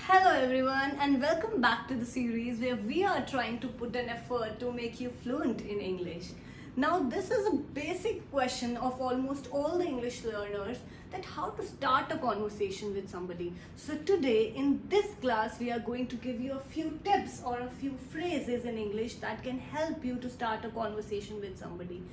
Hello everyone and welcome back to the series where we are trying to put an effort to make you fluent in English. Now this is a basic question of almost all the English learners, that how to start a conversation with somebody. So today in this class we are going to give you a few tips or a few phrases in English that can help you to start a conversation with somebody.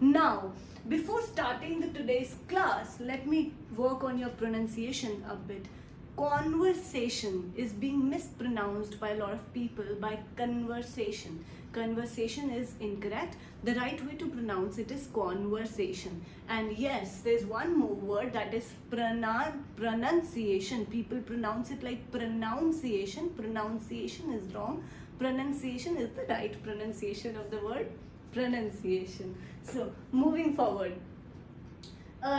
Now before starting today's class, let me work on your pronunciation a bit. Conversation is being mispronounced by a lot of people by conversation. Conversation is incorrect. The right way to pronounce it is conversation. And yes, there's one more word, that is pronunciation. People pronounce it like pronunciation. Pronunciation is wrong. Pronunciation is the right pronunciation of the word pronunciation. So moving forward,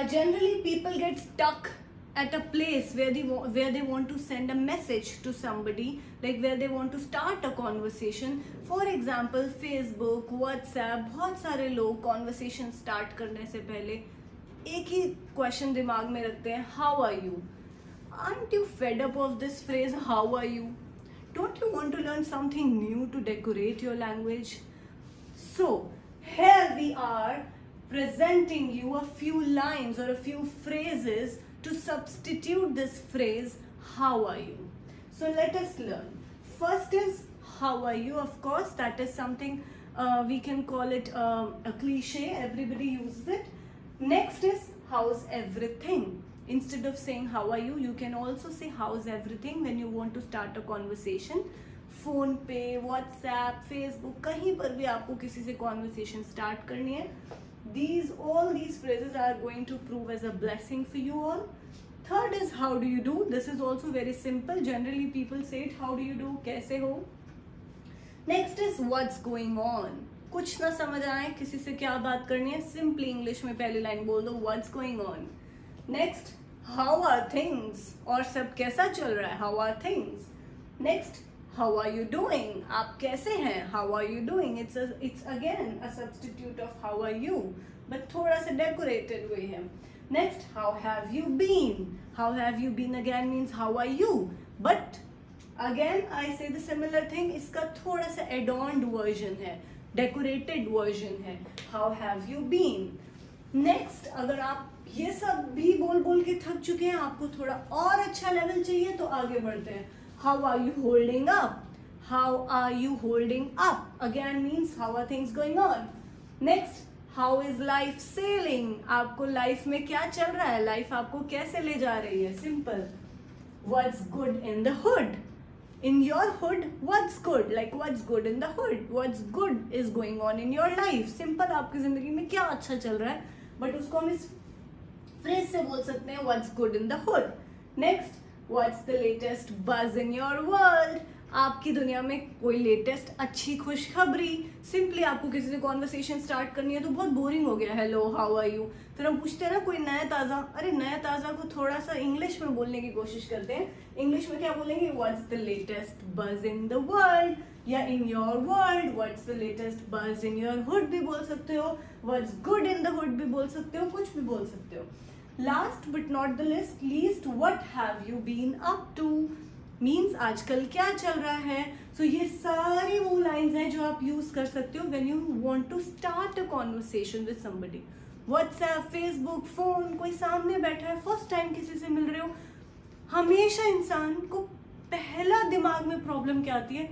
generally people get stuck at a place where they want to send a message to somebody, like where they want to start a conversation. For example, Facebook, WhatsApp, बहुत सारे लोग conversation start करने से पहले एक ही question दिमाग में रखते हैं, how are you? Aren't you fed up of this phrase, how are you? Don't you want to learn something new to decorate your language? So here we are presenting you a few lines or a few phrases to substitute this phrase, how are you? So let us learn. First is, how are you? Of course, that is something we can call it a cliche. Everybody uses it. Next is, how's everything? Instead of saying how are you, you can also say how's everything when you want to start a conversation. Phone पे, WhatsApp, Facebook, कहीं पर भी आपको किसी से conversation start करनी है, all these phrases are going to prove as a blessing for you all. Third is, how do you do? This is also very simple. Generally people say it, how do you do, कैसे हो. Next is, what's going on? कुछ ना समझ आए, किसी से क्या बात करनी है, सिंपली इंग्लिश में पहली लाइन बोल दो, what's going on. Next, how are things? और सब कैसा चल रहा है, how are things. Next, how are you doing? आप कैसे हैं? How are you doing? It's again a substitute of how are you, but थोड़ा सा decorated way है. Next, how have you been? How have you been again means how are you, but again I say the similar thing. इसका थोड़ा सा adorned version है, decorated version है. How have you been? Next, अगर आप ये सब भी बोल बोल के थक चुके हैं, आपको थोड़ा और अच्छा लेवल चाहिए, तो आगे बढ़ते हैं. How are you holding up? How are you holding up? Again means how are things going on? Next, how is life sailing? आपको life में क्या चल रहा है? Life आपको कैसे ले जा रही है? Simple. What's good in the hood? In your hood, what's good? Like what's good in the hood? What's good is going on in your life? Simple. आपकी जिंदगी में क्या अच्छा चल रहा है? But उसको हम इस phrase से बोल सकते हैं, what's good in the hood. Next, what's the latest buzz in your world? आपकी दुनिया में कोई लेटेस्ट अच्छी खुशखबरी. सिंपली आपको किसी से कॉन्वर्सेशन स्टार्ट करनी है तो बहुत बोरिंग हो गया, हेलो हाउ आर यू, फिर हम पूछते हैं ना कोई नया ताज़ा. अरे नया ताज़ा को थोड़ा सा इंग्लिश में बोलने की कोशिश करते हैं. इंग्लिश में क्या बोलेंगे, व्हाट्स द लेटेस्ट बज इन द वर्ल्ड, या in your world. What's the latest बज इन योर हुड भी बोल सकते हो, what's good in the hood भी बोल सकते हो, कुछ भी बोल सकते हो. Last but not the least, what have you been up to? Means आजकल क्या चल रहा है. So ये सारी वो lines हैं जो आप use कर सकते हो when you want to start a conversation with somebody. WhatsApp, Facebook, phone, कोई सामने बैठा है, first time किसी से मिल रहे हो, हमेशा इंसान को पहला दिमाग में प्रॉब्लम क्या आती है,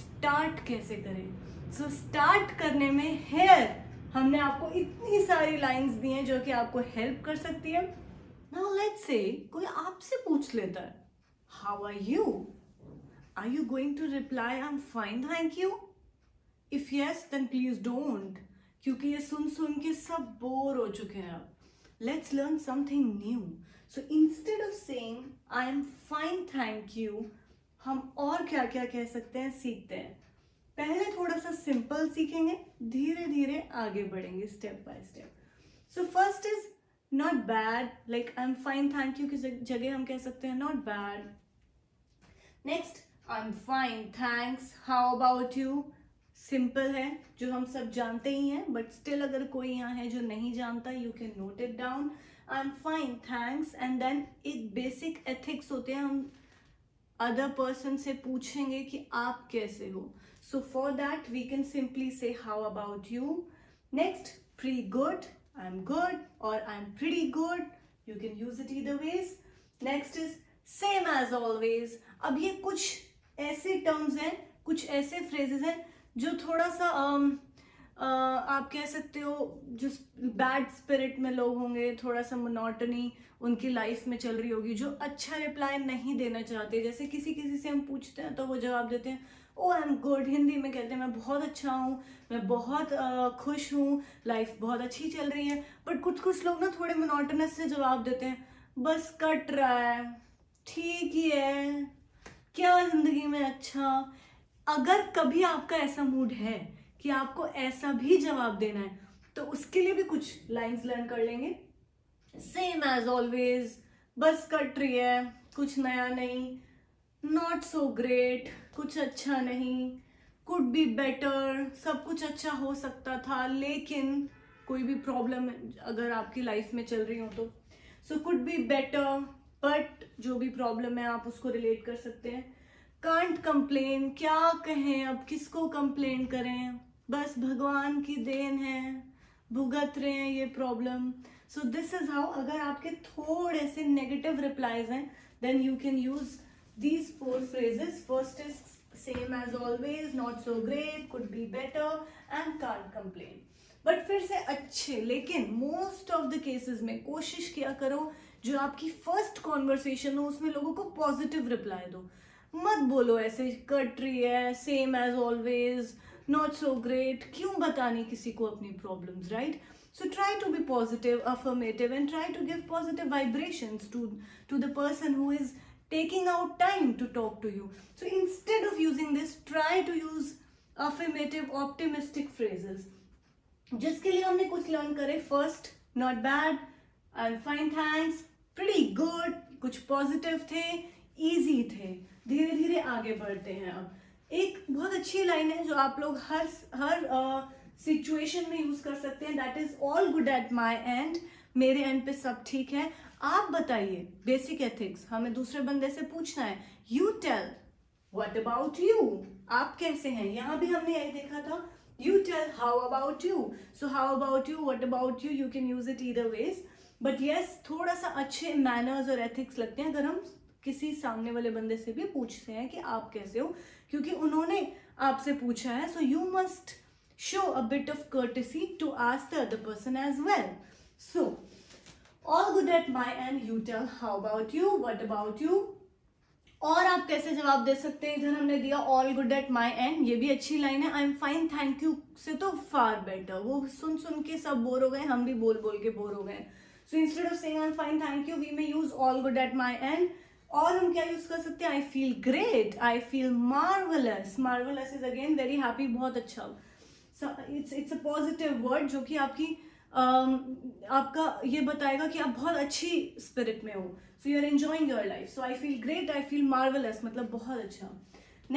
स्टार्ट कैसे करें. So start करने में here हमने आपको इतनी सारी लाइंस दी हैं जो कि आपको हेल्प कर सकती है. नाउ लेट्स से कोई आपसे पूछ लेता है, how are you? Are you going to reply I am fine thank you? If yes then please don't, क्योंकि ये सुन सुन के सब बोर हो चुके हैं. अब let's learn something new. So instead of saying I am fine thank you, हम और क्या क्या कह सकते हैं, सीखते हैं. पहले थोड़ा सा सिंपल सीखेंगे, धीरे धीरे आगे बढ़ेंगे step by step. So first is not bad, like I am fine thank you की जगह हम कह सकते हैं not bad. Next, I am fine thanks, how about you. Simple है, जो हम सब जानते ही हैं, बट स्टिल अगर कोई यहाँ है जो नहीं जानता, you can note it down. I am fine thanks. And then एक बेसिक एथिक्स होते हैं, हम अदर पर्सन से पूछेंगे कि आप कैसे हो. So for that we can simply say how about you. Next, pretty good, I'm good, or I'm pretty good. You can use it either ways. Next is same as always. अब ये कुछ ऐसे टर्म्स हैं, कुछ ऐसे phrases हैं जो थोड़ा सा आप कह सकते हो जो बैड स्पिरिट में लोग होंगे, थोड़ा सा मोनोटनी उनकी लाइफ में चल रही होगी, जो अच्छा रिप्लाई नहीं देना चाहते. जैसे किसी से हम पूछते हैं तो वो जवाब देते हैं ओ आई एम गुड. हिंदी में कहते हैं मैं बहुत अच्छा हूँ, मैं बहुत खुश हूँ, लाइफ बहुत अच्छी चल रही है. बट कुछ लोग ना थोड़े मोनोटनस से जवाब देते हैं, बस कट रहा है, ठीक ही है, क्या जिंदगी में अच्छा. अगर कभी आपका ऐसा मूड है कि आपको ऐसा भी जवाब देना है तो उसके लिए भी कुछ लाइंस लर्न कर लेंगे. सेम एज ऑलवेज, बस कट रही है, कुछ नया नहीं, नॉट सो ग्रेट, कुछ अच्छा नहीं, कुड बी बेटर, सब कुछ अच्छा हो सकता था लेकिन, कोई भी प्रॉब्लम अगर आपकी लाइफ में चल रही हो तो. So could be better, but जो भी प्रॉब्लम है आप उसको रिलेट कर सकते हैं. कांट कंप्लेन, क्या कहें, अब किसको कंप्लेन करें, बस भगवान की देन है, भुगत रहे हैं ये problem. So this is how, अगर आपके थोड़े से नेगेटिव रिप्लाईज हैं then you can use these 4 phrases. First is same as always, not so great, could be better, and can't complain. But फिर से अच्छे, लेकिन most of the cases में कोशिश किया करो जो आपकी first conversation हो उसमें लोगों को positive reply दो. मत बोलो ऐसे कट रही है, same as always, not so great. क्यों बतानी किसी को अपनी problems, right? So try to be positive, affirmative, and try to give positive vibrations to the person who is taking out time to talk to you. So instead of using this, try to use affirmative, optimistic phrases. जिसके लिए हमने कुछ learn करे. First, not bad, I'm fine thanks, pretty good, कुछ positive थे, easy थे. धीरे धीरे आगे बढ़ते हैं. अब एक बहुत अच्छी लाइन है जो आप लोग हर सिचुएशन में यूज कर सकते हैं. That is all good at my and, मेरे एंड पे सब ठीक है. आप बताइए, बेसिक एथिक्स, हमें दूसरे बंदे से पूछना है. You tell what about you, आप कैसे हैं. यहाँ भी हमने यही देखा था, you tell how about you. So how about you, what about you, you can use it either ways. But yes, थोड़ा सा अच्छे मैनर्स और एथिक्स लगते हैं अगर हम किसी सामने वाले बंदे से भी पूछते हैं कि आप कैसे हो, क्योंकि उन्होंने आपसे पूछा है. So you must show a bit of courtesy to ask the other person as well. So all good at my end, you tell how about you, what about you. और आप कैसे जवाब दे सकते हैं, इधर हमने दिया all good at my end, ये भी अच्छी लाइन है. I'm fine thank you से तो far better, वो सुन के सब बोर हो गए, हम भी बोल के बोर हो गए. So instead of saying I'm fine thank you, we may use all good at my end. और हम क्या यूज कर सकते हैं, I feel great, I feel marvelous. Marvelous is again very happy, बहुत अच्छा. So it's a positive word जो कि आपका ये बताएगा कि आप बहुत अच्छी स्पिरिट में हो. So you are enjoying your life. So I feel great, I feel marvelous, मतलब बहुत अच्छा.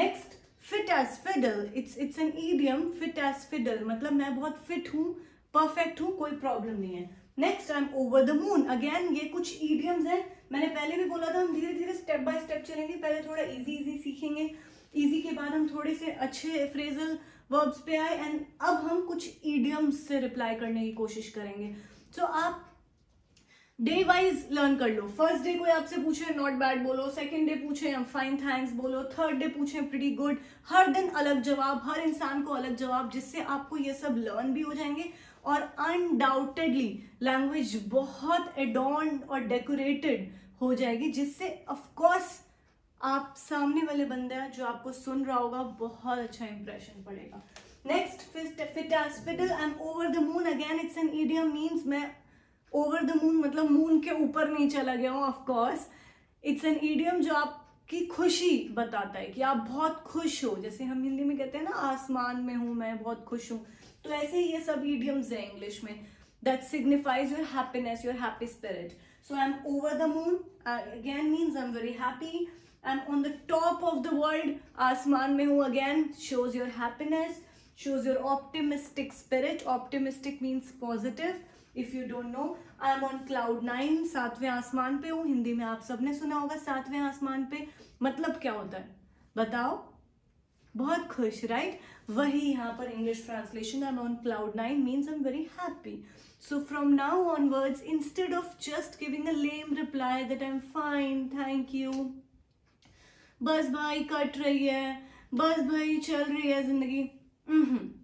Next, fit as fiddle. It's an idiom. Fit as fiddle मतलब मैं बहुत fit हूँ, perfect हूँ, कोई प्रॉब्लम नहीं है. Next, I'm over the moon. Again ये कुछ idioms हैं. मैंने पहले भी बोला था हम धीरे धीरे स्टेप बाय स्टेप चलेंगे. पहले थोड़ा इजी सीखेंगे, इजी के बाद हम थोड़े से अच्छे फ्रेजल वर्ब्स पे आए, एंड अब हम कुछ इडियम्स से रिप्लाई करने की कोशिश करेंगे. सो आप डे वाइज लर्न कर लो. फर्स्ट डे कोई आपसे पूछे नॉट बैड बोलो, सेकंड डे पूछे आई एम फाइन थैंक्स बोलो, थर्ड डे पूछे प्रीटी गुड. हर दिन अलग जवाब, हर इंसान को अलग जवाब, जिससे आपको ये सब लर्न भी हो जाएंगे. और अनडाउटेडली लैंग्वेज बहुत एडॉर्न्ड और डेकोरेटेड हो जाएगी, जिससे ऑफकोर्स आप सामने वाले बंदे जो आपको सुन रहा होगा बहुत अच्छा इंप्रेशन पड़ेगा. Next, fit as fiddle, I am over the moon. Again it's an idiom, means मैं ओवर द मून मतलब मून के ऊपर नहीं चला गया हूँ. ऑफकोर्स इट्स एन इडियम जो आपकी खुशी बताता है कि आप बहुत खुश हो. जैसे हम हिंदी में कहते हैं ना आसमान में हूँ मैं, बहुत खुश हूँ. तो ऐसे ही ये सब इडियम्स है इंग्लिश में, that signifies your happiness, your happy spirit. So I am over the moon again means I am very happy. I'm on the top of the world, आसमान में हूँ, again shows your happiness, shows your optimistic spirit. Optimistic means positive. If you don't know, I am on cloud 9, 7वें आसमान पे हूँ। हिंदी में आप सबने सुना होगा 7वें आसमान पे, मतलब क्या होता है बताओ? बहुत खुश, राइट? वही यहाँ पर English translation, I am on cloud 9 means I am very happy. So from now onwards, instead of just giving a lame reply that I'm fine, thank you, बस भाई कट रही है, बस भाई चल रही है जिंदगी,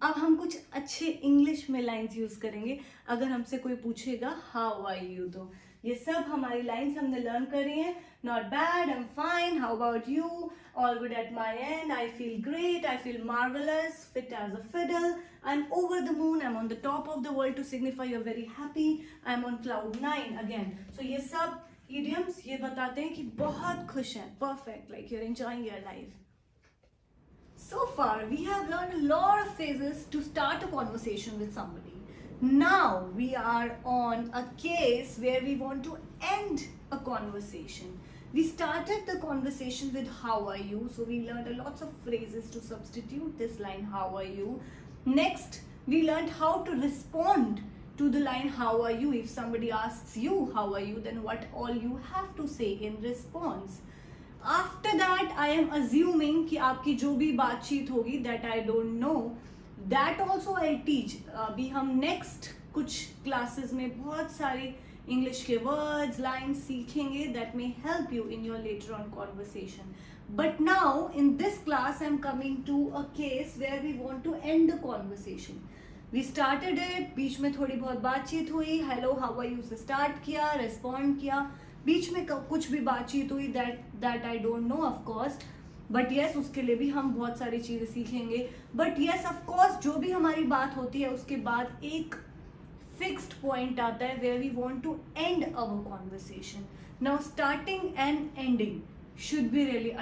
अब हम कुछ अच्छे इंग्लिश में लाइंस यूज करेंगे. अगर हमसे कोई पूछेगा हाउ आर यू, तो ये सब हमारी लाइंस हमने लर्न करी हैं. Not bad, I am fine, how about you, all good at my end, I feel great, I feel marvellous, fit as a fiddle, I am over the moon, I am on the top of the world to signify you are very happy, I am on cloud 9 again. So ये सब idioms ये बताते हैं कि बहुत खुश हैं, perfect, like you're enjoying your life. So far we have learned a lot of phrases to start a conversation with somebody. Now we are on a case where we want to end a conversation. We started the conversation with how are you, so we learned a lots of phrases to substitute this line how are you. Next we learned how to respond to the line how are you. If somebody asks you how are you, then what all you have to say in response. After that I am assuming कि आपकी जो भी बातचीत होगी that I don't know, that also I'll teach. अभी हम next कुछ classes में बहुत सारे English के words, lines सीखेंगे that may help you in your later on conversation. But now in this class I'm coming to a case where we want to end the conversation. We started it, बीच में थोड़ी बहुत बातचीत हुई, hello how are you से start किया, respond किया, बीच में कुछ भी बातचीत हुई that I don't know of course, but yes उसके लिए भी हम बहुत सारी चीज़ें सीखेंगे. बट यस ऑफ कोर्स जो भी हमारी बात होती है उसके बाद एक फिक्स्ड पॉइंट आता है where we want to end our conversation. Now starting and ending should be really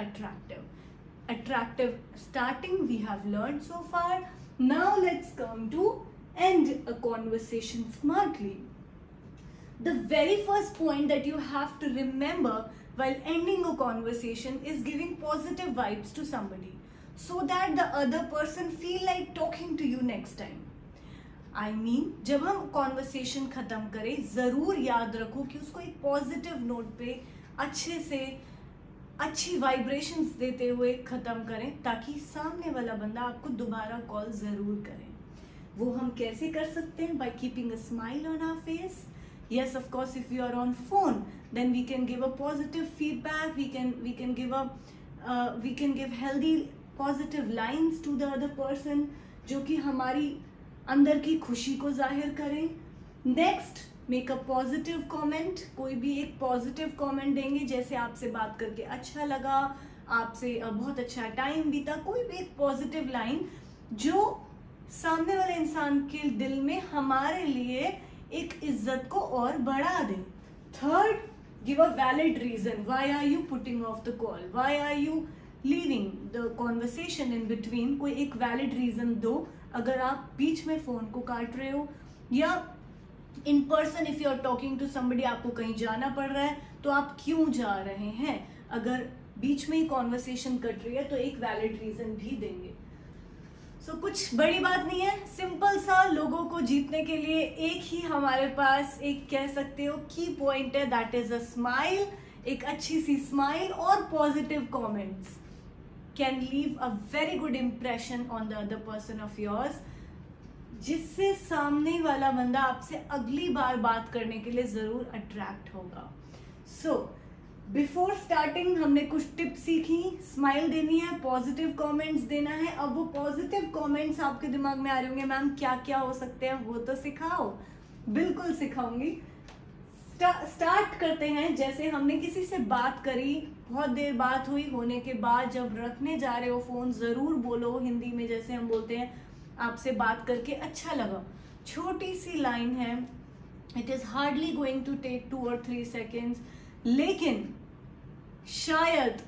attractive starting we have learned so far. Now let's come to end a conversation smartly. The very first point that you have to remember while ending a conversation is giving positive vibes to somebody so that the other person feel like talking to you next time. I mean, जब हम conversation खत्म करें ज़रूर याद रखो कि उसको एक positive note पे अच्छे से अच्छी वाइब्रेशंस देते हुए ख़त्म करें ताकि सामने वाला बंदा आपको दोबारा कॉल ज़रूर करें. वो हम कैसे कर सकते हैं? By keeping a smile on our face. Yes, of course, if you are on phone, then we can give a positive feedback. We can give healthy, positive lines to the other person, जो कि हमारी अंदर की खुशी को जाहिर करें. Next, make a positive comment. कोई भी एक positive comment देंगे, जैसे आपसे बात करके अच्छा लगा, आपसे बहुत अच्छा टाइम बीता, कोई भी एक positive line जो सामने वाले इंसान के दिल में हमारे लिए एक इज्जत को और बढ़ा दे. Third, give a valid reason. Why are you putting off the call? Why are you leaving the conversation in between? कोई एक valid reason दो. अगर आप बीच में फोन को काट रहे हो या in person if you are talking to somebody, आपको कहीं जाना पड़ रहा है तो आप क्यों जा रहे हैं? अगर बीच में ही conversation कट रही है तो एक valid reason भी देंगे. कुछ बड़ी बात नहीं है, सिंपल सा लोगों को जीतने के लिए एक ही हमारे पास एक कह सकते हो की पॉइंट है, दैट इज अ स्माइल. एक अच्छी सी स्माइल और positive comments can leave a very good impression on the other person of yours, जिससे सामने वाला बंदा आपसे अगली बार बात करने के लिए जरूर अट्रैक्ट होगा. बिफोर स्टार्टिंग हमने कुछ टिप्स सीखी. स्माइल देनी है, पॉजिटिव कमेंट्स देना है. अब वो पॉजिटिव कमेंट्स आपके दिमाग में आ रहे होंगे, मैम क्या क्या हो सकते हैं, वो तो सिखाओ. बिल्कुल सिखाऊंगी. स्टार्ट करते हैं. जैसे हमने किसी से बात करी, बहुत देर बात हुई, होने के बाद जब रखने जा रहे हो फोन जरूर बोलो हिंदी में, जैसे हम बोलते हैं आपसे बात करके अच्छा लगा. छोटी सी लाइन है, it is hardly going to take 2 or 3 seconds, लेकिन शायद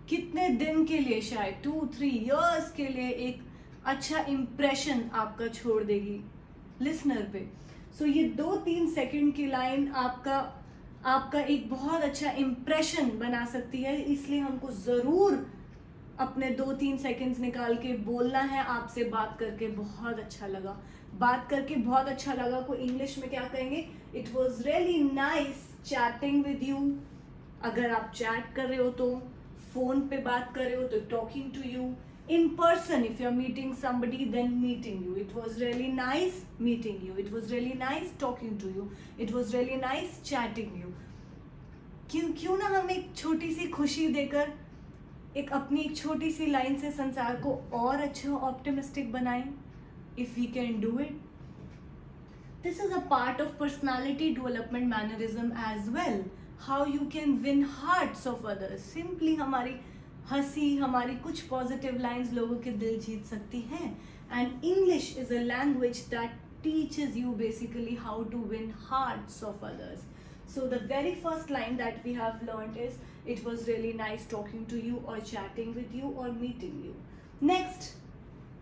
कितने दिन के लिए, शायद 2-3 years के लिए एक अच्छा इम्प्रेशन आपका छोड़ देगी लिसनर पे. ये 2-3 सेकंड की लाइन आपका एक बहुत अच्छा इम्प्रेशन बना सकती है. इसलिए हमको ज़रूर अपने 2-3 सेकंड्स निकाल के बोलना है, आपसे बात करके बहुत अच्छा लगा, बात करके बहुत अच्छा लगा को इंग्लिश में क्या कहेंगे? It was really nice chatting with you. अगर आप चैट कर रहे हो तो, फोन पे बात कर रहे हो तो talking to you, in person if you're meeting somebody then meeting you, it was really nice meeting you, it was really nice talking to you, it was really nice chatting you। क्यों ना हम एक छोटी सी खुशी देकर अपनी एक छोटी सी लाइन से संसार को और अच्छा ऑप्टिमिस्टिक बनाएं। If we can do it, this is a part of personality development mannerism as well, how you can win hearts of others. Simply हमारी हंसी, हमारी कुछ पॉजिटिव लाइंस लोगों के दिल जीत सकती हैं। And English is a language that teaches you basically how to win hearts of others. So the very first line that we have learned is it was really nice talking to you or chatting with you or meeting you। Next,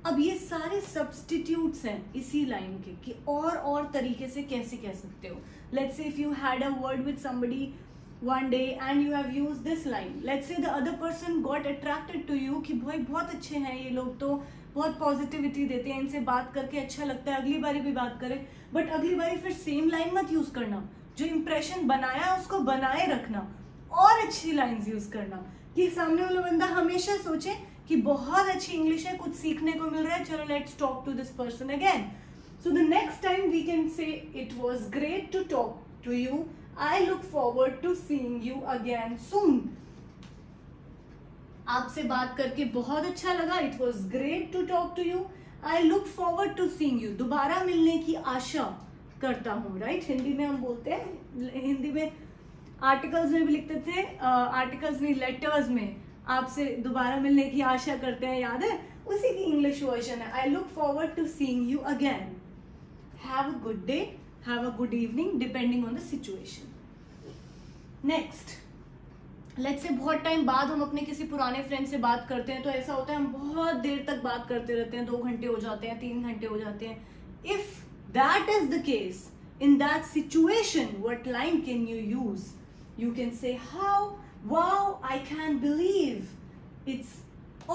अब ये सारे substitutes हैं इसी line के कि और तरीके से कैसे कह सकते हो। Let's say if you had a word with somebody one day and you have used this line, let's say the other person got attracted to you कि भाई बहुत अच्छे हैं ये लोग, तो बहुत पॉजिटिविटी देते हैं, इनसे बात करके अच्छा लगता है, अगली बारी भी बात करें। बट अगली बारी फिर सेम लाइन मत यूज करना, जो इंप्रेशन बनाया उसको बनाए रखना और अच्छी लाइंस यूज करना कि सामने वाला बंदा हमेशा सोचे कि बहुत अच्छी इंग्लिश है, कुछ सीखने को मिल रहा है, चलो let's talk to this person again. So the next time we can say it was great to talk to you, I look forward to seeing you again soon. आपसे बात करके बहुत अच्छा लगा, it was great to talk to you, I look forward to seeing you, दोबारा मिलने की आशा करता हूँ। राइट, हिंदी में हम बोलते हैं, हिंदी में आर्टिकल्स में भी लिखते थे, आर्टिकल्स में लेटर्स में आपसे दोबारा मिलने की आशा करते हैं, याद है? उसी की इंग्लिश वर्जन है, I look forward to seeing you again. Have a good day, have a good evening, depending on the situation. Next, let's say बहुत टाइम बाद हम अपने किसी पुराने फ्रेंड से बात करते हैं, तो ऐसा होता है हम बहुत देर तक बात करते रहते हैं, 2 घंटे हो जाते हैं, 3 घंटे हो जाते हैं। If that is the case, in that situation what line can you use? You can say how, wow, I can't believe it's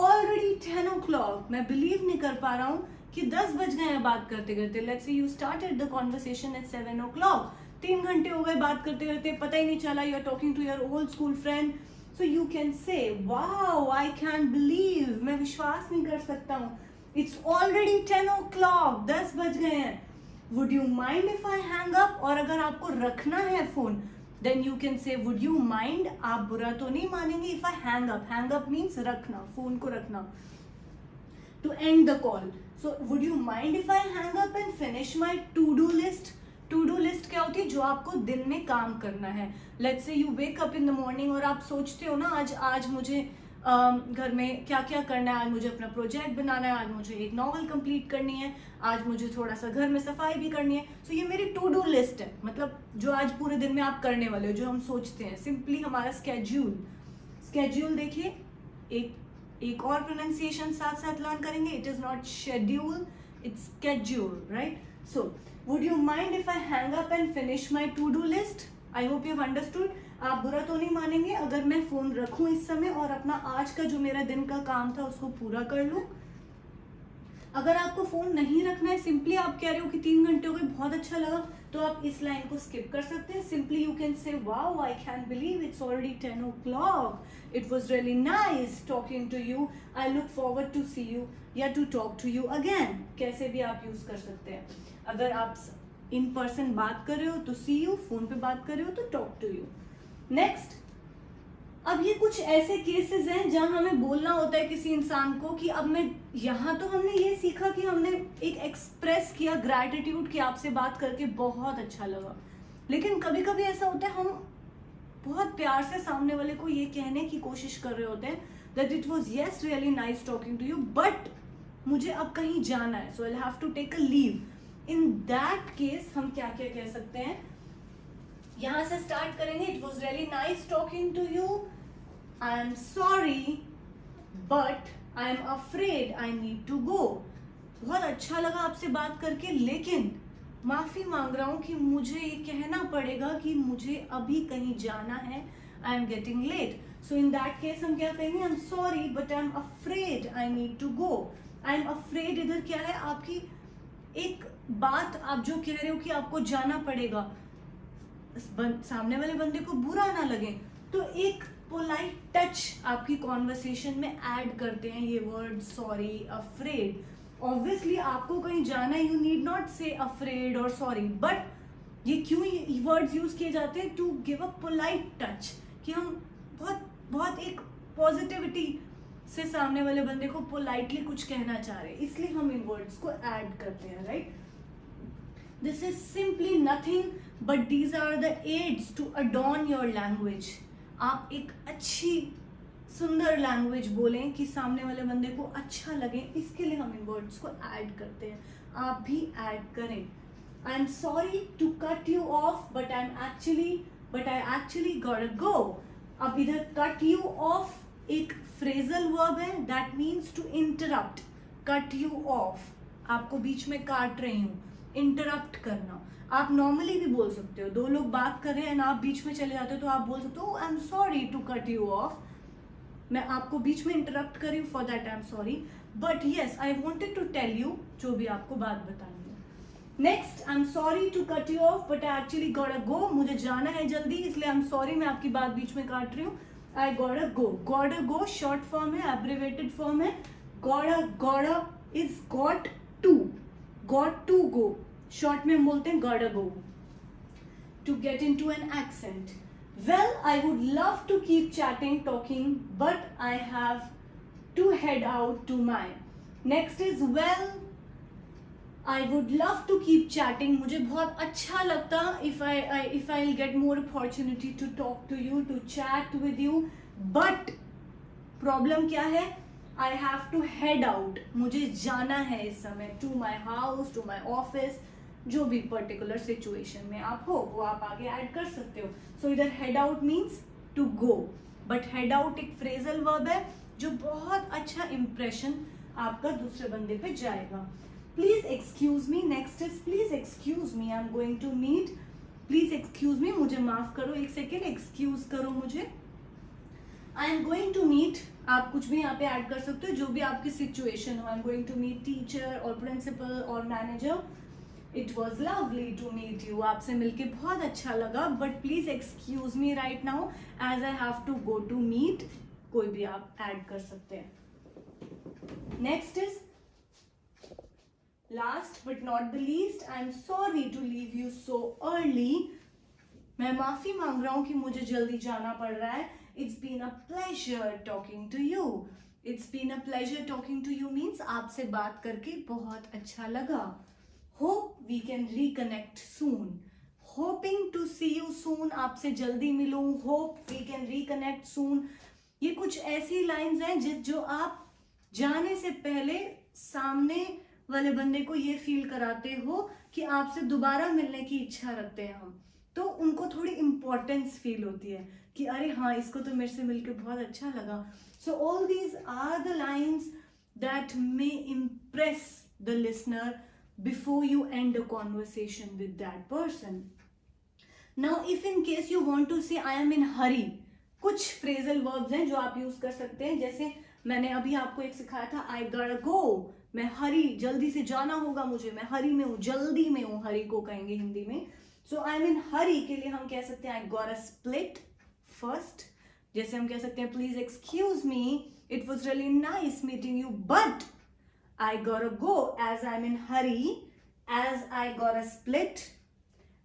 already 10 o'clock, मैं believe नहीं कर पा रहा हूँ कि 10 बज गए हैं बात करते करते। Let's say you started the conversation at 7 o'clock, 3 घंटे हो गए बात करते करते, पता ही नहीं चला, you are talking to your old school friend, so you can say wow, I can't believe, मैं विश्वास नहीं कर सकता हूँ, it's already 10 o'clock, 10 बज गए हैं। Would you mind if I hang up? और अगर आपको रखना है phone, then you can say would you mind, आप बुरा तो नहीं मानेंगे if I hang up? Hang up means रखना, फोन को रखना, to end the call। So would you mind if I hang up and finish my to-do list? To-do list क्या होती है? जो आपको दिन में काम करना है। Let's say you wake up in the morning और आप सोचते हो ना आज मुझे घर में क्या क्या करना है, आज मुझे अपना प्रोजेक्ट बनाना है, आज मुझे एक नॉवल कंप्लीट करनी है, आज मुझे थोड़ा सा घर में सफाई भी करनी है। सो ये मेरी टू डू लिस्ट है, मतलब जो आज पूरे दिन में आप करने वाले हो, जो हम सोचते हैं, सिंपली हमारा स्केड्यूल। स्केड्यूल देखिए, एक और प्रोनाउंसिएशन साथ साथ लर्न करेंगे, it is not schedule, it's schedule, right? So would you mind if I hang up and finish my to do list? I hope you have understood. आप बुरा तो नहीं मानेंगे अगर मैं फोन रखूं इस समय और अपना आज का जो मेरा दिन का काम था उसको पूरा कर लूं? अगर आपको फोन नहीं रखना है, सिंपली आप कह रहे हो कि 3 घंटे हो गए, बहुत अच्छा लगा, तो आप इस लाइन को स्किप कर सकते हैं। Simply you can say wow, I can believe it's already 10 o'clock, it was really nice talking to you, I look forward to see you या to talk to you again. कैसे भी आप use कर सकते हैं। अगर आप इन पर्सन बात कर रहे हो तो सी यू, फोन पे बात कर रहे हो तो टॉक टू यू। नेक्स्ट, अब ये कुछ ऐसे केसेस हैं जहां हमें बोलना होता है किसी इंसान को कि अब मैं यहाँ, तो हमने ये सीखा कि हमने एक एक्सप्रेस किया ग्रैटिट्यूड कि आपसे बात करके बहुत अच्छा लगा, लेकिन कभी कभी ऐसा होता है हम बहुत प्यार से सामने वाले को ये कहने की कोशिश कर रहे होते हैं that it was yes really nice talking to you, but मुझे अब कहीं जाना है, so I have to take a leave. In that case हम क्या क्या कह सकते हैं? यहां से स्टार्ट करेंगे, it was really nice talking to you, I am sorry but I am afraid I need to go. बहुत अच्छा लगा आपसे बात करके, लेकिन माफी मांग रहा हूं कि मुझे ये कहना पड़ेगा कि मुझे अभी कहीं जाना है, I am getting late. So in that case हम क्या कहेंगे, I am sorry but I am afraid I need to go. I am afraid इधर क्या है, आपकी एक बात आप जो कह रहे हो कि आपको जाना पड़ेगा, सामने वाले बंदे को बुरा ना लगे, तो एक पोलाइट टच आपकी कॉन्वर्सेशन में ऐड करते हैं ये वर्ड सॉरी, अफ्रेड. ऑब्वियसली आपको कहीं जाना है, you need not say afraid और सॉरी, बट ये क्यों वर्ड्स यूज किए जाते हैं, to give a polite touch, कि हम बहुत बहुत एक पॉजिटिविटी से सामने वाले बंदे को पोलाइटली कुछ कहना चाह रहे हैं, इसलिए हम इन वर्ड्स को ऐड करते हैं, right. This is simply nothing but these are the aids to adorn your language. आप एक अच्छी सुंदर लैंग्वेज बोलें कि सामने वाले बंदे को अच्छा लगे, इसके लिए हम इन वर्ड्स को ऐड करते हैं. आप भी ऐड करें. I am sorry to cut you off but I actually got go. अब इधर कट यू ऑफ एक फ्रेजल वर्ब है, that means to interrupt. Cut you off, आपको बीच में काट रही हूँ, इंटरप्ट करना. आप नॉर्मली भी बोल सकते हो, दो लोग बात कर रहे हैं एंड आप बीच में चले जाते हो, तो आप बोल सकते हो I am sorry to cut you off, मैं आपको बीच में इंटरप्ट कर रही हूँ, for that I am sorry, but yes I wanted to tell you, जो भी आपको बात बतानी है. Next, I am sorry to cut you off but I actually got a go. मुझे जाना है जल्दी, इसलिए आई एम सॉरी, मैं आपकी बात बीच में काट रही हूँ. I got a go. Got a go short form है, एब्रिवेटेड फॉर्म है. Got a is got to go. Short में हम बोलते हैं got a go. To get in to an accent. Well, I would love to keep chatting, talking, but I have to head out to my. Next is well, I would love to keep chatting. मुझे बहुत अच्छा लगता if I'll get more opportunity to talk to you, to chat with you. But problem क्या है? I have to head out. मुझे जाना है इस समय to my house, to my office. जो भी पर्टिकुलर सिचुएशन में आप हो वो आप आगे ऐड कर सकते हो. सो इधर head out means to go, but head out एक फ्रेजल वर्ब है जो बहुत अच्छा इंप्रेशन आपका दूसरे बंदे पे जाएगा. Please excuse me. Next is please excuse me, I am going to meet. Please excuse me, मुझे माफ करो, एक सेकेंड, एक्सक्यूज करो मुझे. I am going to meet, आप कुछ भी यहाँ पे ऐड कर सकते हो, जो भी आपकी सिचुएशन हो. I am going to meet teacher और प्रिंसिपल और manager. It was lovely to meet you. आपसे मिलके बहुत अच्छा लगा, but please excuse me right now as I have to go to meet. कोई भी आप ऐड कर सकते हैं. Next is last but not the least. I am sorry to leave you so early. मैं माफी मांग रहा हूँ कि मुझे जल्दी जाना पड़ रहा है. It's been a pleasure talking to you. It's been a pleasure talking to you means आपसे बात करके बहुत अच्छा लगा. Hope we can reconnect soon. Hoping to see you soon. आपसे जल्दी मिलूं. Hope we can reconnect soon. ये कुछ ऐसी लाइंस हैं जो आप जाने से पहले सामने वाले बंदे को ये फील कराते हो कि आपसे दोबारा मिलने की इच्छा रखते हैं हम, तो उनको थोड़ी इंपॉर्टेंस फील होती है कि अरे हाँ, इसको तो मेरे से मिलकर बहुत अच्छा लगा. So all these are the lines that may impress the listener before you end a conversation with that person. Now if in case you want to say I am in hurry, कुछ phrasal verbs हैं जो आप use कर सकते हैं. जैसे मैंने अभी आपको एक सिखाया था I gotta go, मैं हरी, जल्दी से जाना होगा मुझे, मैं हरी में हूँ, जल्दी में हूँ, हरी को कहेंगे हिंदी में. So I'm in hurry के लिए हम कह सकते हैं I gotta split first. जैसे हम कह सकते हैं please excuse me, it was really nice meeting you, but I gotta go as I'm in hurry, as I gotta split,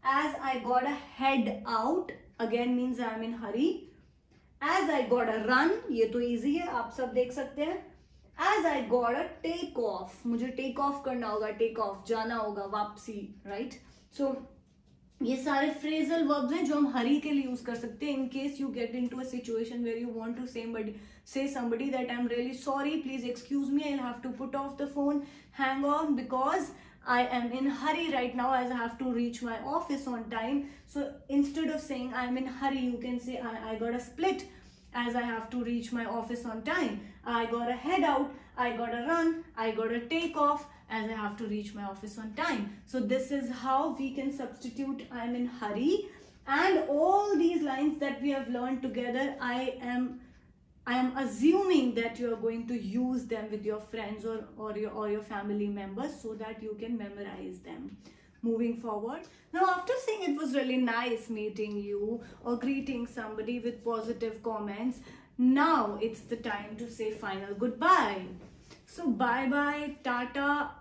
as I gotta head out, again means I'm in hurry, as I gotta run, ये तो easy है, आप सब देख सकते हैं. As I gotta take off, मुझे take off करना होगा, take off, जाना होगा, वापसी, right? So ये सारे phrasal verbs हैं जो हम हरी के लिए यूज कर सकते हैं. In case you get into a situation where you want to say somebody that I'm really sorry, please excuse me, I'll have to put off the phone, hang on, because I am in hurry right now as I have to reach my office on time. So instead of saying I'm in hurry, you can say I gotta split as I have to reach my office on time. I gotta head out, I gotta run, I gotta take off as I have to reach my office on time. So this is how we can substitute I'm in hurry And all these lines that we have learned together, I am assuming that you are going to use them with your friends or your family members so that you can memorize them. Moving forward. Now, after saying it was really nice meeting you or greeting somebody with positive comments, now it's the time to say final goodbye. So bye bye, tata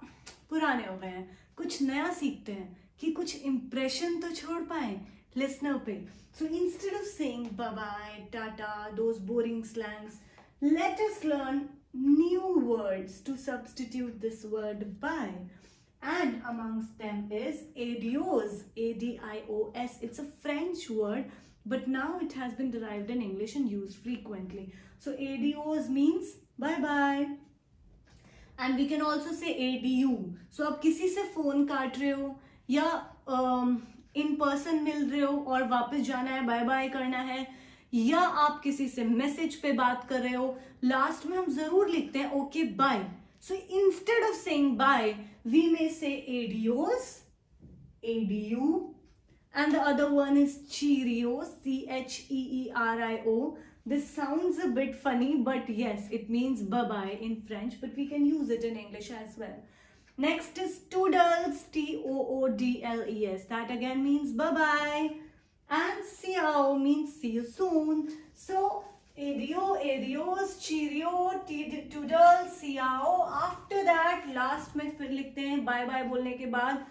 पुराने हो गए हैं, कुछ नया सीखते हैं कि कुछ impression तो छोड़ पाए listener पे. So instead of saying bye bye, tata, those boring slangs, let us learn new words to substitute this word bye. And amongst them is adios, A-D-I-O-S. It's a French word, but now it has been derived in English and used frequently. So adios means bye bye. And we can also say ADU. So आप किसी से phone काट रहे हो या in person मिल रहे हो और वापस जाना है, बाय बाय करना है, या आप किसी से मैसेज पे बात कर रहे हो, लास्ट में हम जरूर लिखते हैं okay bye. So instead of saying bye, we may say adios, ADU, and the other one is Cheerios, CHEERIO. This sounds a bit funny, but yes, it means bye-bye in French, but we can use it in English as well. Next is Toodles, Toodles. That again means bye-bye. And Ciao means see you soon. So, adio, adios, cheerio, toodles, ciao. After that, last में फिर लिखते हैं bye bye बोलने के बाद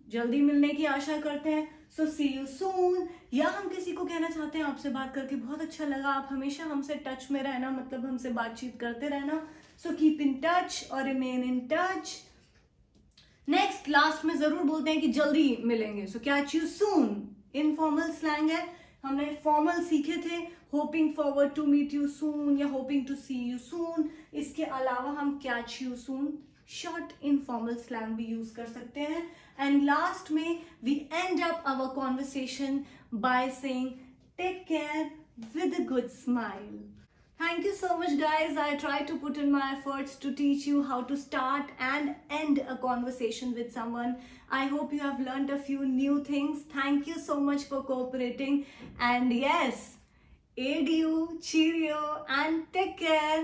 जल्दी मिलने की आशा करते हैं. So see you soon. या हम किसी को कहना चाहते हैं आपसे बात करके बहुत अच्छा लगा, आप हमेशा हमसे टच में रहना, मतलब हमसे बातचीत करते रहना. So keep in touch or remain in touch. Next, last में जरूर बोलते हैं कि जल्दी मिलेंगे. So catch you soon. Informal slang है, हमने फॉर्मल सीखे थे hoping forward to meet you soon या hoping to see you soon. इसके अलावा हम catch you soon short informal slang भी यूज कर सकते हैं. एंड लास्ट में we end up our conversation by saying take care with a good smile. Thank you so much, guys. I try to put in my efforts to teach you how to start and end a conversation with someone. I hope you have learned a few new things. Thank you so much for cooperating. And yes, adieu, cheerio, and take care.